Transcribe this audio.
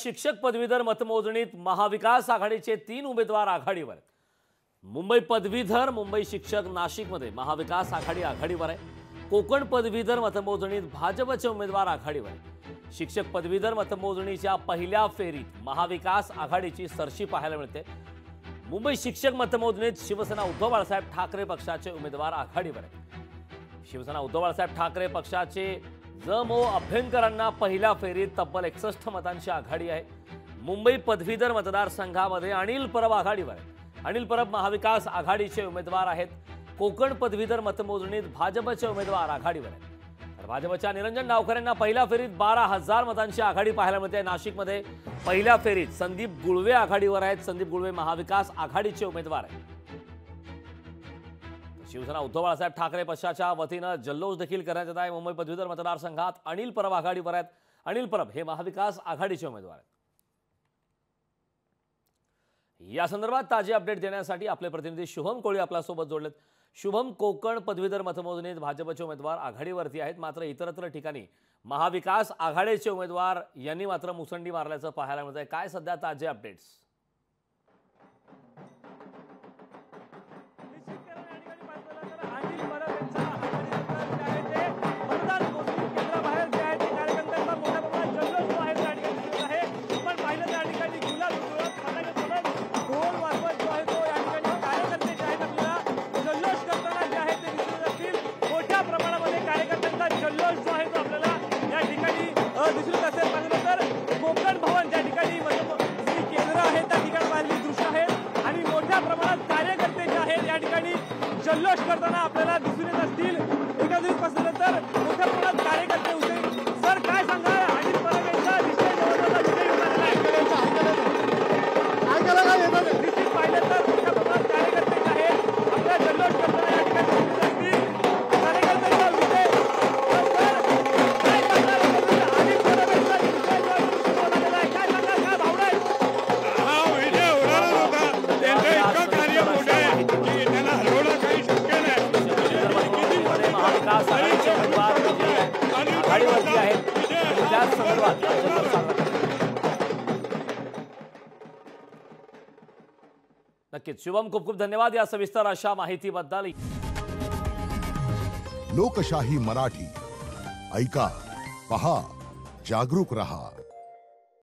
शिक्षक पदवीधर मतमोजणीत महाविकास आघाडीचे 3 उमेदवार आघाडीवर आहेत। मुंबई पदवीधर, मुंबई शिक्षक नाशिकमध्ये महाविकास आघाडी आघाडीवर आहे। कोकण पदवीधर मतमोजणीत भाजपचे उमेदवार आघाडीवर आहेत। शिक्षक पदवीधर मतमोजणीच्या पहिल्या फेरीत महाविकास आघाडीची सरशी पाहायला मिळते। मुंबई शिक्षक मतमोजणीत शिवसेना उद्धव बाळासाहेब ठाकरे पक्षाचे उमेदवार आघाडीवर आहेत। शिवसेना उद्धव बाळासाहेब ठाकरे पक्षाचे जमो अभ्यंकरांना पहिल्या फेरीत तब्बल 61 मतांची आघाडी आहे। मुंबई पदवीधर मतदारसंघामध्ये अनिल परब आघाडीवर आहेत। अनिल परब महाविकास आघाडीचे उमेदवार आहेत। कोकण पदवीधर मतमोजणीत भाजपचे उमेदवार आघाडीवर आहेत। तर भाजपच्या निरंजन डावखरेंना पहिल्या फेरीत 12,000 मतांची आघाडी पाहायला मिळते। नाशिकमध्ये पहिल्या फेरीत संदीप गुळवे आघाडीवर आहेत। संदीप गुळवे महाविकास आघाडीचे उमेदवार आहेत। शिवसेना उद्धव बाळासाहेब ठाकरे पक्षाच्या वतीनं जल्लोष देखील करण्यात येत आहे। मुंबई पदवीधर मतदारसंघात अनिल परब आघाडीवर आहेत। अनिल परब हे महाविकास आघाडीचे उमेदवार आहेत। या संदर्भात ताजे अपडेट देण्यासाठी आपले प्रतिनिधी शुभम कोळी आपल्यासोबत जोडलेत। शुभम, कोकण पदवीधर मतमोजणीत भाजपचे उमेदवार आघाडीवरती आहेत, मात्र इतरत्र ठिकाणी महाविकास आघाडीचे उमेदवार यांनी मात्र मुसंडी मारल्याचं पाहायला मिळत आहे। काय सध्या ताजे अपडेट्स? कोकण भवन ज्या ठिकाणी केंद्र आहे त्या ठिकाणी पाहिलेली दृश्य आहेत आणि मोठ्या प्रमाणात कार्यकर्ते जे आहेत या ठिकाणी जल्लोष करताना आपल्याला दिसून येत असतील। एकत्रित पाहिल्यानंतर मोठ्या प्रमाणात कार्यकर्ते होते। सर, काय सांगाल? अनिल परब यांचा निश्चित पाहिलं तर मोठ्या प्रमाणात कार्यकर्ते जे आहेत आपल्याला जल्लोष करताना या ठिकाणी दिसून असतील। कार्यकर्त्यांचा विजय आघाडीवरती आहेत। त्याच संदर्भात नक्कीच शुभम, खूप खूप धन्यवाद या सविस्तर अशा माहितीबद्दल। लोकशाही मराठी ऐका, पहा, जागरूक रहा।